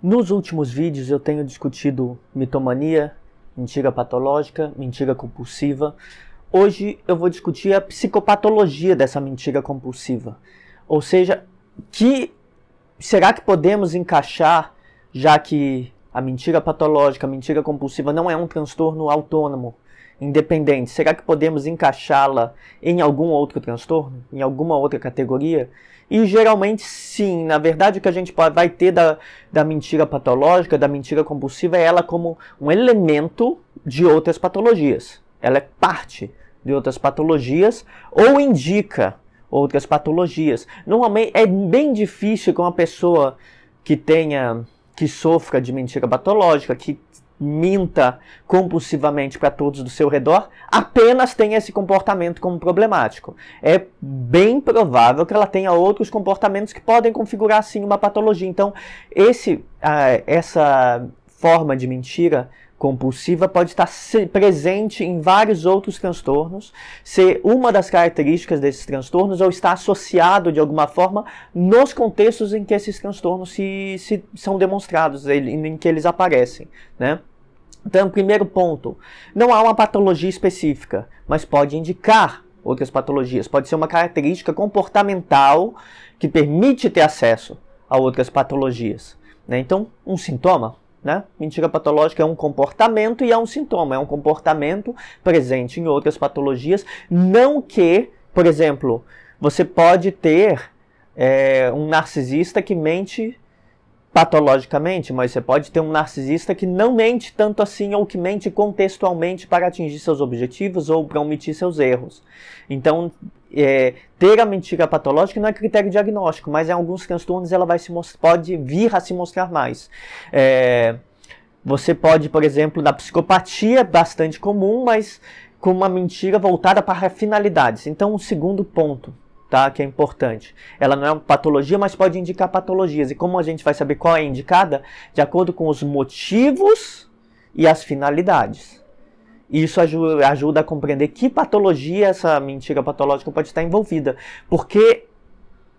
Nos últimos vídeos eu tenho discutido mitomania, mentira patológica, mentira compulsiva. Hoje eu vou discutir a psicopatologia dessa mentira compulsiva. Ou seja, será que podemos encaixar, já que a mentira patológica, a mentira compulsiva não é um transtorno autônomo, independente, será que podemos encaixá-la em algum outro transtorno, em alguma outra categoria? E geralmente sim, na verdade o que a gente vai ter da mentira patológica, da mentira compulsiva, é ela como um elemento de outras patologias. Ela é parte de outras patologias ou indica outras patologias. Normalmente é bem difícil que uma pessoa que sofra de mentira patológica, que minta compulsivamente para todos do seu redor, apenas tenha esse comportamento como problemático. É bem provável que ela tenha outros comportamentos que podem configurar sim uma patologia. Então, essa forma de mentira compulsiva pode estar presente em vários outros transtornos, ser uma das características desses transtornos ou estar associado de alguma forma nos contextos em que esses transtornos são demonstrados, em que eles aparecem, né? Então, primeiro ponto, não há uma patologia específica, mas pode indicar outras patologias. Pode ser uma característica comportamental que permite ter acesso a outras patologias, né? Então, um sintoma, né? Mentira patológica é um comportamento e é um sintoma, é um comportamento presente em outras patologias. Não que, por exemplo, você pode ter um narcisista que mente patologicamente, mas você pode ter um narcisista que não mente tanto assim ou que mente contextualmente para atingir seus objetivos ou para omitir seus erros. Então, ter a mentira patológica não é critério diagnóstico, mas em alguns transtornos ela pode vir a se mostrar mais. Você pode, por exemplo, na psicopatia, bastante comum, mas com uma mentira voltada para finalidades. Então, o segundo ponto, tá, que é importante. Ela não é uma patologia, mas pode indicar patologias. E como a gente vai saber qual é indicada? De acordo com os motivos e as finalidades. Isso ajuda a compreender que patologia essa mentira patológica pode estar envolvida. Porque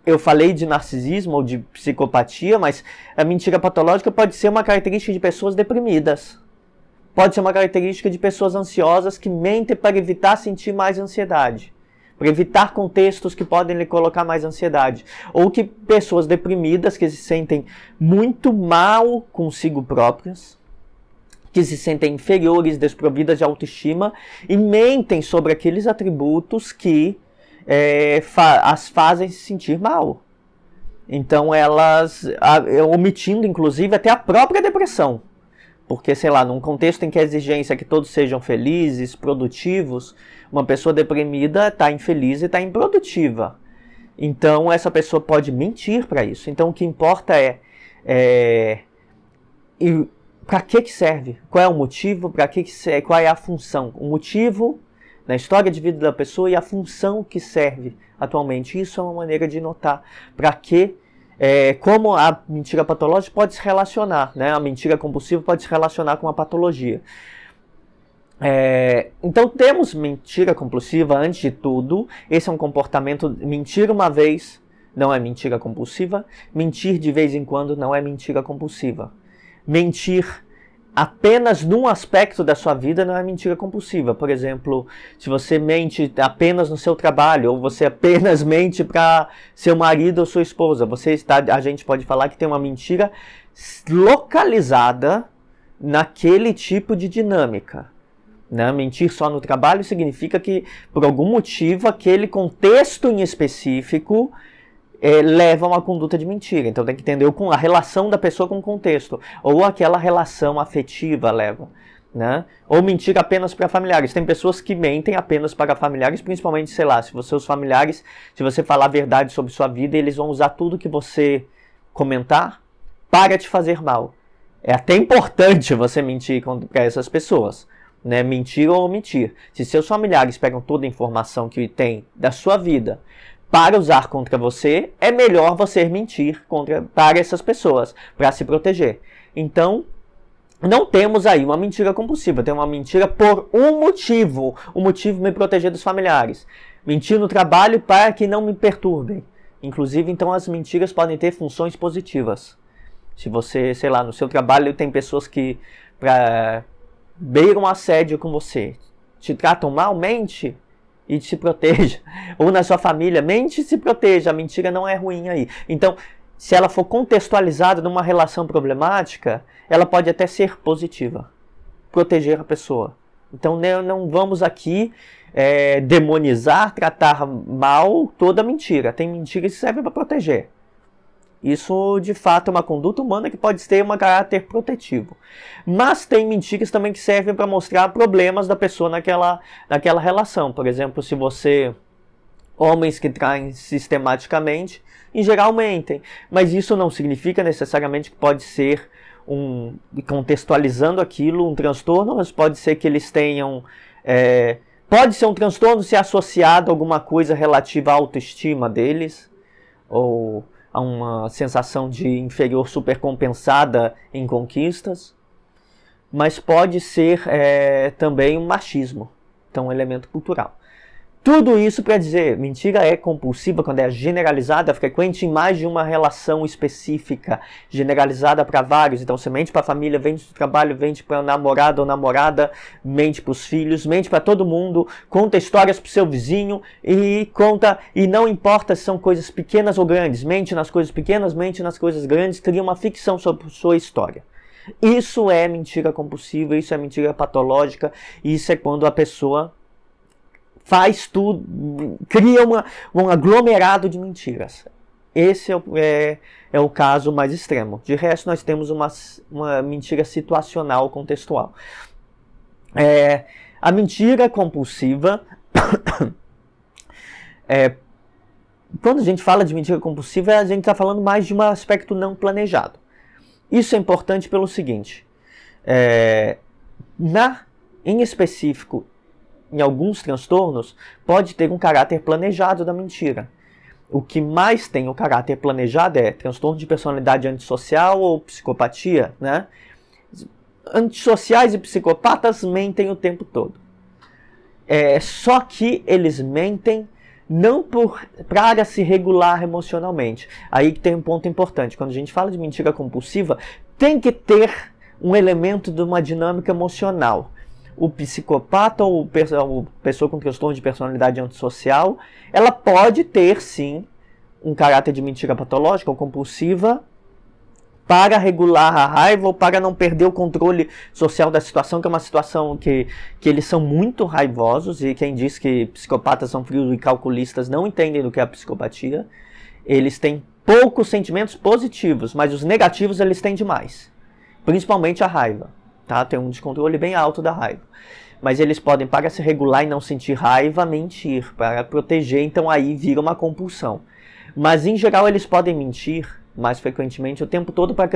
eu falei de narcisismo ou de psicopatia, mas a mentira patológica pode ser uma característica de pessoas deprimidas. Pode ser uma característica de pessoas ansiosas que mentem para evitar sentir mais ansiedade, para evitar contextos que podem lhe colocar mais ansiedade. Ou que pessoas deprimidas que se sentem muito mal consigo próprias, que se sentem inferiores, desprovidas de autoestima e mentem sobre aqueles atributos que as fazem se sentir mal. Então elas, omitindo inclusive até a própria depressão. Porque, sei lá, num contexto em que a exigência é que todos sejam felizes, produtivos, uma pessoa deprimida está infeliz e está improdutiva. Então, essa pessoa pode mentir para isso. Então, o que importa para que serve? Qual é o motivo? Qual é a função? O motivo na história de vida da pessoa e a função que serve atualmente. Isso é uma maneira de notar para que como a mentira patológica pode se relacionar, né? A mentira compulsiva pode se relacionar com a patologia. Então temos mentira compulsiva antes de tudo. Esse é um comportamento, mentir uma vez não é mentira compulsiva, mentir de vez em quando não é mentira compulsiva. Mentir apenas num aspecto da sua vida não é mentira compulsiva. Por exemplo, se você mente apenas no seu trabalho, ou você apenas mente para seu marido ou sua esposa, a gente pode falar que tem uma mentira localizada naquele tipo de dinâmica, né? Mentir só no trabalho significa que, por algum motivo, aquele contexto em específico leva a uma conduta de mentira. Então tem que entender a relação da pessoa com o contexto. Ou aquela relação afetiva leva, né? Ou mentir apenas para familiares. Tem pessoas que mentem apenas para familiares, principalmente, sei lá, se seus familiares, se você falar a verdade sobre sua vida, eles vão usar tudo que você comentar para te fazer mal. É até importante você mentir para essas pessoas, né? Mentir ou omitir. Se seus familiares pegam toda a informação que tem da sua vida para usar contra você, é melhor você mentir para essas pessoas, para se proteger. Então, não temos aí uma mentira compulsiva, tem uma mentira por um motivo. O motivo me proteger dos familiares. Mentir no trabalho para que não me perturbem. Inclusive, então, as mentiras podem ter funções positivas. Se você, sei lá, no seu trabalho tem pessoas que beiram assédio com você, te tratam mal, mente e se proteja. Ou na sua família, mente e se proteja. A mentira não é ruim aí. Então, se ela for contextualizada numa relação problemática, ela pode até ser positiva. Proteger a pessoa. Então, não vamos aqui demonizar, tratar mal toda mentira. Tem mentira que serve para proteger. Isso, de fato, é uma conduta humana que pode ter um caráter protetivo. Mas tem mentiras também que servem para mostrar problemas da pessoa naquela relação. Por exemplo, se você... Homens que traem sistematicamente, em geral mentem. Mas isso não significa necessariamente que pode ser, contextualizando aquilo, um transtorno. Mas pode ser que eles tenham... pode ser um transtorno se associado a alguma coisa relativa à autoestima deles. Ou... a uma sensação de inferior supercompensada em conquistas, mas pode ser também um machismo, então um elemento cultural. Tudo isso para dizer, mentira é compulsiva quando é generalizada, frequente em mais de uma relação específica, generalizada para vários. Então você mente para a família, mente para o trabalho, mente para o namorado ou namorada, mente para os filhos, mente para todo mundo, conta histórias para o seu vizinho e não importa se são coisas pequenas ou grandes, mente nas coisas pequenas, mente nas coisas grandes, cria uma ficção sobre sua história. Isso é mentira compulsiva, isso é mentira patológica, isso é quando a pessoa faz tudo, cria um aglomerado de mentiras. Esse é o caso mais extremo. De resto, nós temos uma mentira situacional, contextual. A mentira compulsiva, quando a gente fala de mentira compulsiva, a gente está falando mais de um aspecto não planejado. Isso é importante pelo seguinte, em específico, em alguns transtornos, pode ter um caráter planejado da mentira. O que mais tem o caráter planejado é transtorno de personalidade antissocial ou psicopatia, né? Antissociais e psicopatas mentem o tempo todo. Só que eles mentem não para se regular emocionalmente. Aí que tem um ponto importante. Quando a gente fala de mentira compulsiva, tem que ter um elemento de uma dinâmica emocional. O psicopata ou pessoa com transtorno de personalidade antissocial, ela pode ter, sim, um caráter de mentira patológica ou compulsiva para regular a raiva ou para não perder o controle social da situação, que é uma situação que eles são muito raivosos, e quem diz que psicopatas são frios e calculistas não entendem do que é a psicopatia. Eles têm poucos sentimentos positivos, mas os negativos eles têm demais, principalmente a raiva. Tá? Tem um descontrole bem alto da raiva. Mas eles podem, para se regular e não sentir raiva, mentir, para proteger, então aí vira uma compulsão. Mas em geral eles podem mentir, mais frequentemente, o tempo todo para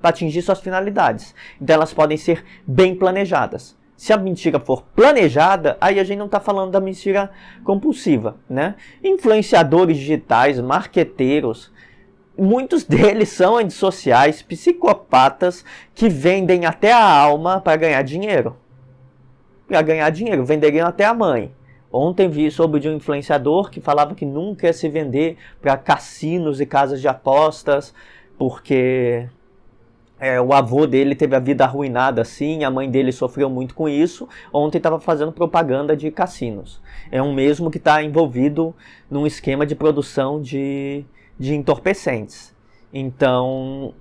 atingir suas finalidades. Então elas podem ser bem planejadas. Se a mentira for planejada, aí a gente não está falando da mentira compulsiva, né? Influenciadores digitais, marqueteiros, muitos deles são antissociais, psicopatas que vendem até a alma para ganhar dinheiro. Para ganhar dinheiro, venderiam até a mãe. Ontem soube de um influenciador que falava que nunca ia se vender para cassinos e casas de apostas, porque o avô dele teve a vida arruinada assim, a mãe dele sofreu muito com isso. Ontem estava fazendo propaganda de cassinos. É um mesmo que está envolvido num esquema de produção de entorpecentes. Então,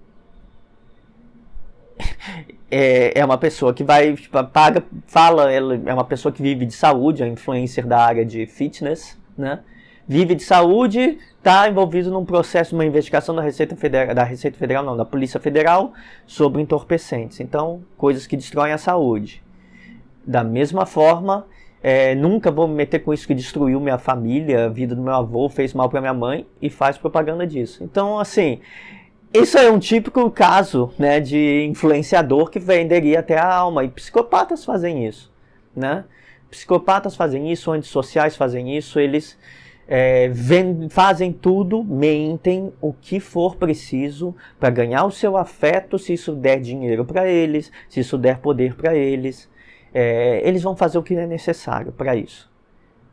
é uma pessoa que vai, ela é uma pessoa que vive de saúde, é influencer da área de fitness, né? Vive de saúde, está envolvido num processo, uma investigação da Polícia Federal sobre entorpecentes. Então, coisas que destroem a saúde. Da mesma forma, nunca vou me meter com isso que destruiu minha família, a vida do meu avô, fez mal para minha mãe, e faz propaganda disso. Então, assim, isso é um típico caso, né, de influenciador que venderia até a alma. E psicopatas fazem isso, né? Psicopatas fazem isso, antissociais fazem isso, eles fazem tudo, mentem o que for preciso para ganhar o seu afeto, se isso der dinheiro para eles, se isso der poder para eles. Eles vão fazer o que é necessário para isso.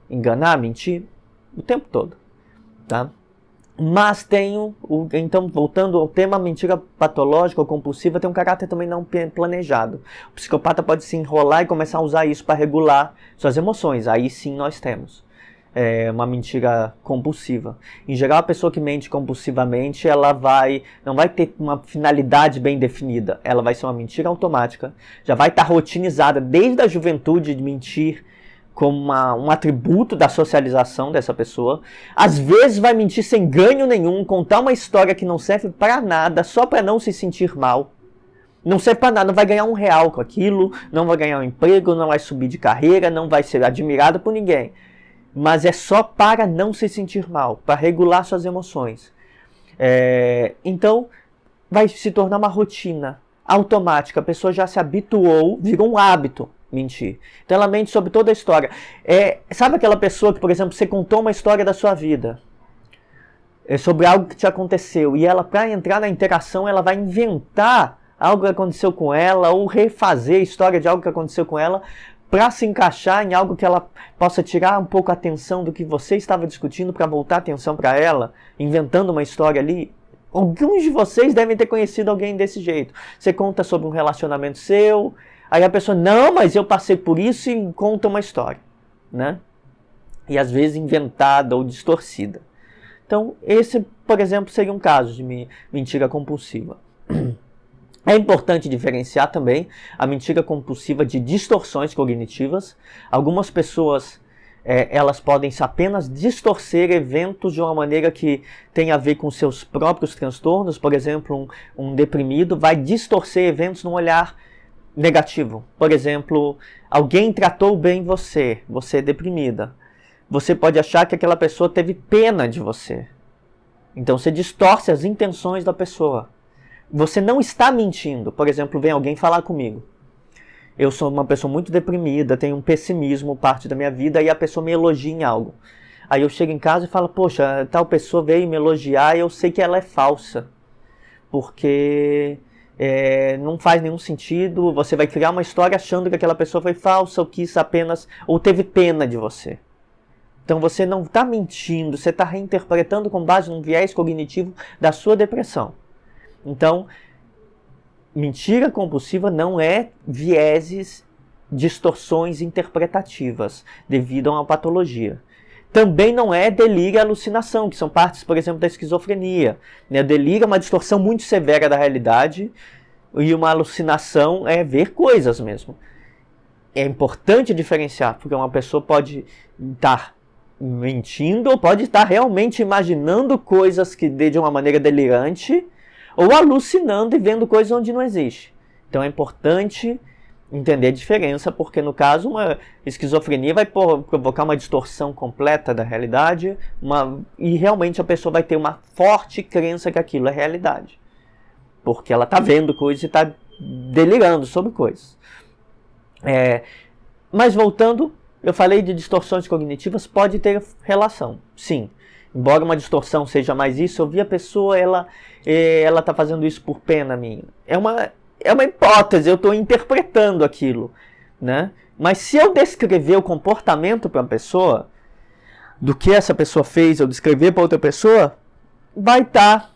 Enganar, mentir, o tempo todo, tá? Mas então, voltando ao tema, a mentira patológica ou compulsiva tem um caráter também não planejado. O psicopata pode se enrolar e começar a usar isso para regular suas emoções. Aí sim nós temos uma mentira compulsiva. Em geral, a pessoa que mente compulsivamente, ela não vai ter uma finalidade bem definida. Ela vai ser uma mentira automática. Já vai estar rotinizada desde a juventude de mentir como um atributo da socialização dessa pessoa. Às vezes vai mentir sem ganho nenhum, contar uma história que não serve para nada, só para não se sentir mal. Não serve para nada, não vai ganhar R$1 com aquilo, não vai ganhar um emprego, não vai subir de carreira, não vai ser admirado por ninguém. Mas é só para não se sentir mal, para regular suas emoções. Então, vai se tornar uma rotina automática. A pessoa já se habituou, virou um hábito mentir. Então ela mente sobre toda a história. Sabe aquela pessoa que, por exemplo, você contou uma história da sua vida, sobre algo que te aconteceu, e ela, para entrar na interação, ela vai inventar algo que aconteceu com ela, ou refazer a história de algo que aconteceu com ela, para se encaixar em algo que ela possa tirar um pouco a atenção do que você estava discutindo, para voltar a atenção para ela, inventando uma história ali. Alguns de vocês devem ter conhecido alguém desse jeito. Você conta sobre um relacionamento seu, aí a pessoa, não, mas eu passei por isso, e conta uma história, né? E às vezes inventada ou distorcida. Então, esse, por exemplo, seria um caso de mentira compulsiva. É importante diferenciar também a mentira compulsiva de distorções cognitivas. Algumas pessoas, elas podem apenas distorcer eventos de uma maneira que tem a ver com seus próprios transtornos. Por exemplo, um deprimido vai distorcer eventos num olhar negativo. Por exemplo, alguém tratou bem você é deprimida. Você pode achar que aquela pessoa teve pena de você. Então você distorce as intenções da pessoa. Você não está mentindo. Por exemplo, vem alguém falar comigo. Eu sou uma pessoa muito deprimida, tenho um pessimismo parte da minha vida, e a pessoa me elogia em algo. Aí eu chego em casa e falo, poxa, tal pessoa veio me elogiar e eu sei que ela é falsa. Porque não faz nenhum sentido, você vai criar uma história achando que aquela pessoa foi falsa, ou quis apenas, ou teve pena de você. Então você não está mentindo, você está reinterpretando com base num viés cognitivo da sua depressão. Então, mentira compulsiva não é vieses, distorções interpretativas devido a uma patologia. Também não é delírio e alucinação, que são partes, por exemplo, da esquizofrenia. Delírio é uma distorção muito severa da realidade, e uma alucinação é ver coisas mesmo. É importante diferenciar, porque uma pessoa pode estar mentindo ou pode estar realmente imaginando coisas que de uma maneira delirante, ou alucinando e vendo coisas onde não existe. Então é importante entender a diferença, porque no caso uma esquizofrenia vai provocar uma distorção completa da realidade, e realmente a pessoa vai ter uma forte crença que aquilo é realidade, porque ela está vendo coisas e está delirando sobre coisas. Mas voltando, eu falei de distorções cognitivas, pode ter relação, sim. Embora uma distorção seja mais isso, eu vi a pessoa, ela está fazendo isso por pena minha. É uma hipótese, eu estou interpretando aquilo, né? Mas se eu descrever o comportamento para uma pessoa, do que essa pessoa fez, eu descrever para outra pessoa, vai estar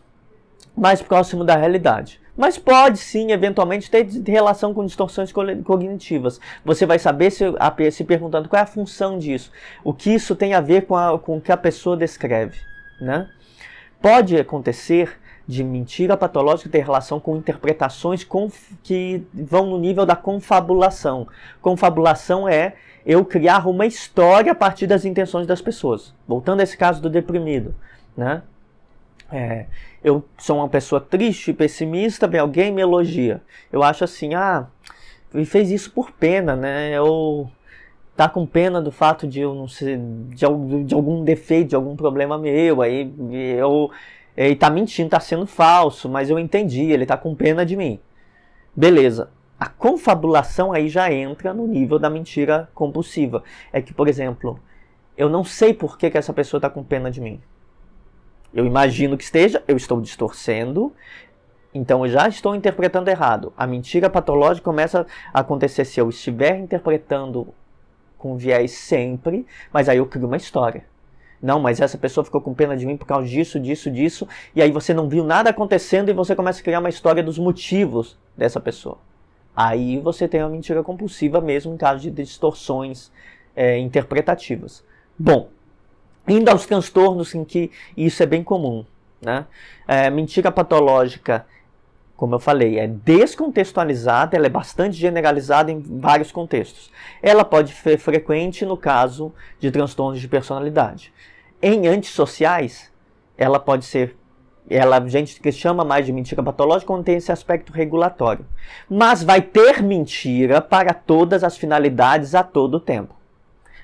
mais próximo da realidade. Mas pode sim, eventualmente, ter relação com distorções cognitivas. Você vai saber se perguntando qual é a função disso, o que isso tem a ver com o que a pessoa descreve, né? Pode acontecer de mentira patológica ter relação com interpretações que vão no nível da confabulação. Confabulação é eu criar uma história a partir das intenções das pessoas. Voltando a esse caso do deprimido, né? Eu sou uma pessoa triste, pessimista, vem alguém me elogia. Eu acho assim, ele fez isso por pena, né? Ou tá com pena do fato de eu não ser, de algum defeito, de algum problema meu, aí ele tá mentindo, tá sendo falso, mas eu entendi, ele tá com pena de mim. Beleza. A confabulação aí já entra no nível da mentira compulsiva. É que, por exemplo, eu não sei por que essa pessoa tá com pena de mim. Eu imagino que esteja, eu estou distorcendo, então eu já estou interpretando errado. A mentira patológica começa a acontecer se eu estiver interpretando com viés sempre, mas aí eu crio uma história. Não, mas essa pessoa ficou com pena de mim por causa disso, disso, e aí você não viu nada acontecendo e você começa a criar uma história dos motivos dessa pessoa. Aí você tem uma mentira compulsiva mesmo em caso de distorções interpretativas. Bom, indo aos transtornos em que isso é bem comum, né? Mentira patológica, como eu falei, é descontextualizada, ela é bastante generalizada em vários contextos. Ela pode ser frequente no caso de transtornos de personalidade. Em antissociais, ela pode ser, a gente chama mais de mentira patológica quando tem esse aspecto regulatório. Mas vai ter mentira para todas as finalidades a todo tempo.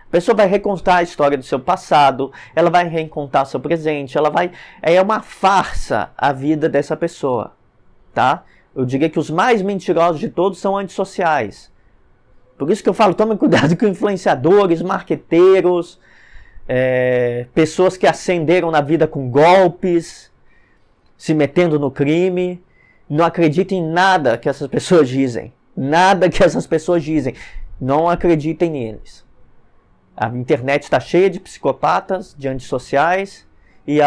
A pessoa vai recontar a história do seu passado, ela vai recontar seu presente, é uma farsa a vida dessa pessoa. Tá? Eu diria que os mais mentirosos de todos são antissociais. Por isso que eu falo, tome cuidado com influenciadores, marqueteiros, pessoas que ascenderam na vida com golpes, se metendo no crime. Não acreditem em nada que essas pessoas dizem. Nada que essas pessoas dizem. Não acreditem neles. A internet está cheia de psicopatas, de antissociais e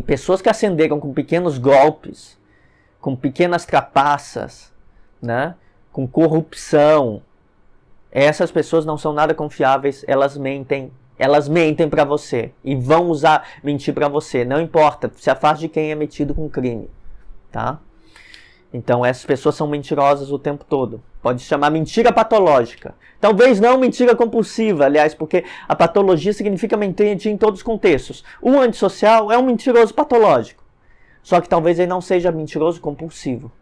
pessoas que ascenderam com pequenos golpes, com pequenas trapaças, né? Com corrupção. Essas pessoas não são nada confiáveis, elas mentem para você e vão mentir para você. Não importa, se afaste de quem é metido com crime, tá? Então essas pessoas são mentirosas o tempo todo. Pode se chamar mentira patológica. Talvez não mentira compulsiva, aliás, porque a patologia significa mentir em todos os contextos. O antissocial é um mentiroso patológico. Só que talvez ele não seja mentiroso compulsivo.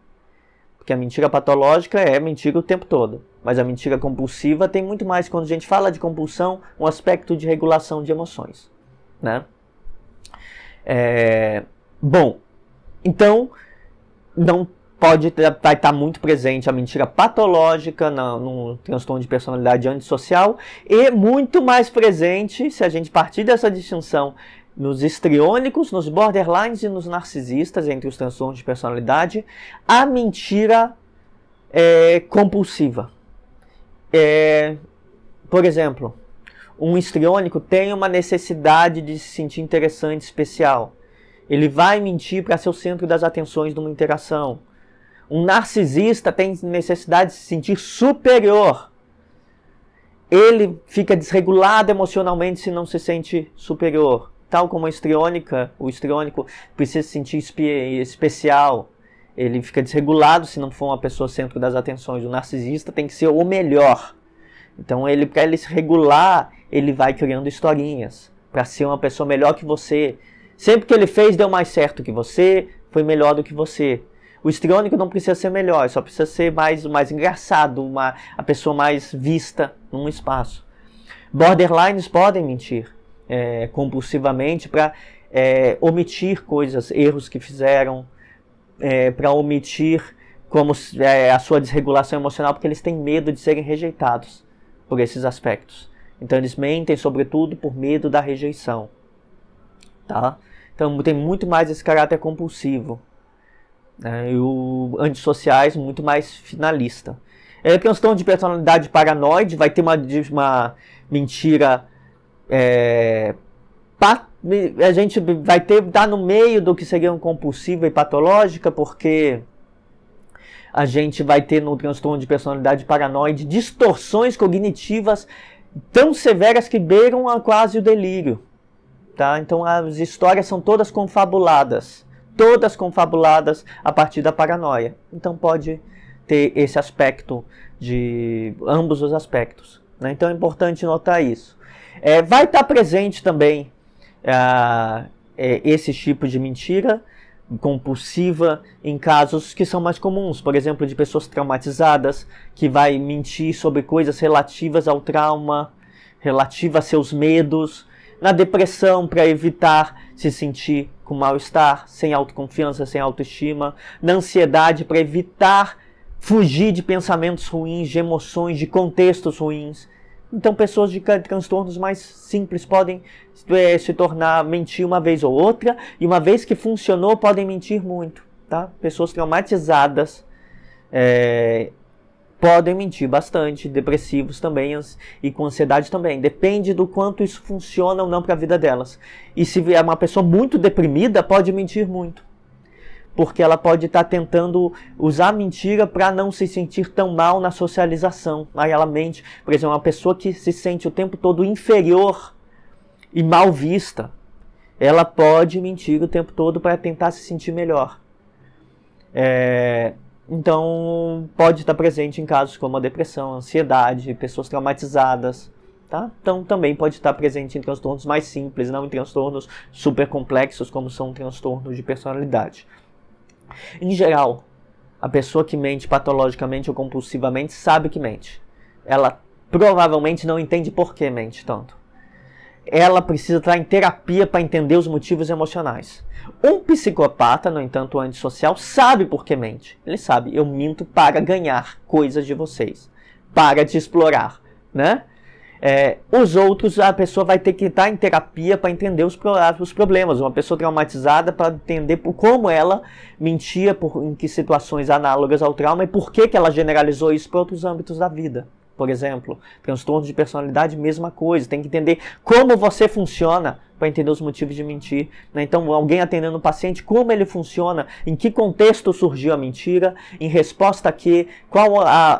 Porque a mentira patológica é mentira o tempo todo. Mas a mentira compulsiva tem muito mais, quando a gente fala de compulsão, um aspecto de regulação de emoções, né? Bom, então, vai estar muito presente a mentira patológica no transtorno de personalidade antissocial e muito mais presente, se a gente partir dessa distinção, nos histriônicos, nos borderlines e nos narcisistas, entre os transtornos de personalidade, a mentira compulsiva. Por exemplo, um histriônico tem uma necessidade de se sentir interessante, especial. Ele vai mentir para ser o centro das atenções numa interação. Um narcisista tem necessidade de se sentir superior. Ele fica desregulado emocionalmente se não se sente superior. Tal como o histriônico precisa se sentir especial. Ele fica desregulado se não for uma pessoa centro das atenções. O narcisista tem que ser o melhor. Então, para ele se regular, ele vai criando historinhas para ser uma pessoa melhor que você. Sempre que ele fez, deu mais certo que você, foi melhor do que você. O histriônico não precisa ser melhor, só precisa ser mais engraçado, a pessoa mais vista num espaço. Borderlines podem mentir compulsivamente para omitir coisas, erros que fizeram, para omitir a sua desregulação emocional, porque eles têm medo de serem rejeitados por esses aspectos. Então eles mentem, sobretudo, por medo da rejeição. Tá? Então tem muito mais esse caráter compulsivo. E o antissociais muito mais finalista. Transtorno de personalidade paranoide vai ter uma mentira. A gente vai estar no meio do que seria um compulsiva e patológica, porque a gente vai ter no transtorno de personalidade paranoide distorções cognitivas tão severas que beiram a quase o delírio. Tá? Então as histórias são todas confabuladas a partir da paranoia. Então pode ter esse aspecto de ambos os aspectos, né? Então é importante notar isso. Vai estar presente também esse tipo de mentira compulsiva em casos que são mais comuns, por exemplo, de pessoas traumatizadas, que vai mentir sobre coisas relativas ao trauma, relativas a seus medos, na depressão para evitar se sentir com mal-estar, sem autoconfiança, sem autoestima, na ansiedade para evitar fugir de pensamentos ruins, de emoções, de contextos ruins. Então pessoas de transtornos mais simples podem se tornar mentir uma vez ou outra, e uma vez que funcionou podem mentir muito. Tá? Pessoas traumatizadas podem mentir bastante, depressivos também e com ansiedade também. Depende do quanto isso funciona ou não para a vida delas. E se é uma pessoa muito deprimida, pode mentir muito. Porque ela pode estar tentando usar a mentira para não se sentir tão mal na socialização. Aí ela mente. Por exemplo, uma pessoa que se sente o tempo todo inferior e mal vista, ela pode mentir o tempo todo para tentar se sentir melhor. Então, pode estar presente em casos como a depressão, a ansiedade, pessoas traumatizadas, tá? Então, também pode estar presente em transtornos mais simples, não em transtornos super complexos, como são transtornos de personalidade. Em geral, a pessoa que mente patologicamente ou compulsivamente sabe que mente. Ela provavelmente não entende por que mente tanto. Ela precisa estar em terapia para entender os motivos emocionais. Um psicopata, no entanto, antissocial, sabe por que mente. Ele sabe, eu minto para ganhar coisas de vocês, para te explorar, né? Os outros, a pessoa vai ter que estar em terapia para entender os problemas. Uma pessoa traumatizada para entender como ela mentia, em que situações análogas ao trauma e por que ela generalizou isso para outros âmbitos da vida. Por exemplo, transtorno de personalidade, mesma coisa. Tem que entender como você funciona para entender os motivos de mentir. Né? Então, alguém atendendo o paciente, como ele funciona, em que contexto surgiu a mentira, em resposta a quê, qual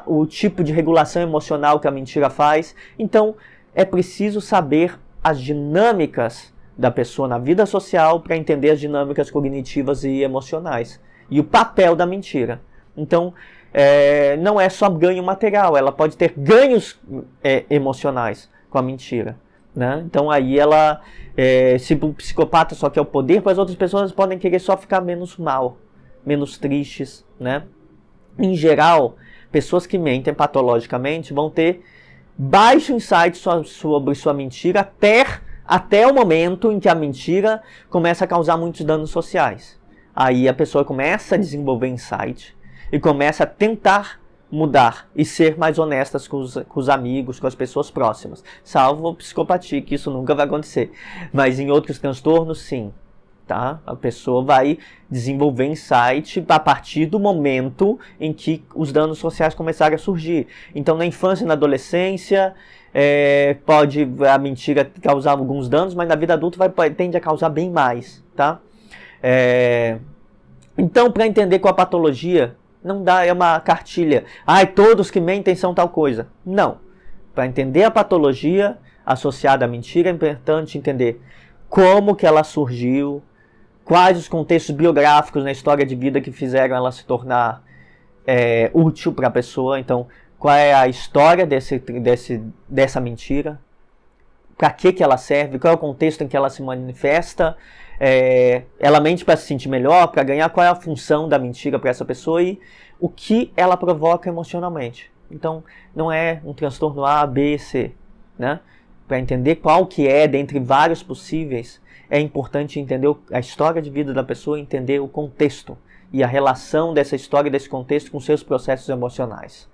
o tipo de regulação emocional que a mentira faz. Então, é preciso saber as dinâmicas da pessoa na vida social para entender as dinâmicas cognitivas e emocionais. E o papel da mentira. Então, não é só ganho material, ela pode ter ganhos emocionais com a mentira. Né? Então aí ela, se o psicopata só quer o poder, as outras pessoas podem querer só ficar menos mal, menos tristes. Né? Em geral, pessoas que mentem patologicamente vão ter baixo insight sobre sua mentira até o momento em que a mentira começa a causar muitos danos sociais. Aí a pessoa começa a desenvolver insight e começa a tentar mudar e ser mais honestas com os amigos, com as pessoas próximas. Salvo psicopatia, que isso nunca vai acontecer. Mas em outros transtornos, sim. Tá? A pessoa vai desenvolver insight a partir do momento em que os danos sociais começarem a surgir. Então, na infância e na adolescência, pode a mentira causar alguns danos, mas na vida adulta tende a causar bem mais. Tá? Então, para entender qual a patologia, não dá, é uma cartilha. Todos que mentem são tal coisa. Não. Para entender a patologia associada à mentira, é importante entender como que ela surgiu, quais os contextos biográficos na história de vida que fizeram ela se tornar útil para a pessoa. Então, qual é a história dessa mentira, para que ela serve, qual é o contexto em que ela se manifesta. Ela mente para se sentir melhor, para ganhar, qual é a função da mentira para essa pessoa e o que ela provoca emocionalmente. Então, não é um transtorno A, B, C. Né? Para entender qual que dentre vários possíveis, é importante entender a história de vida da pessoa, entender o contexto e a relação dessa história e desse contexto com seus processos emocionais.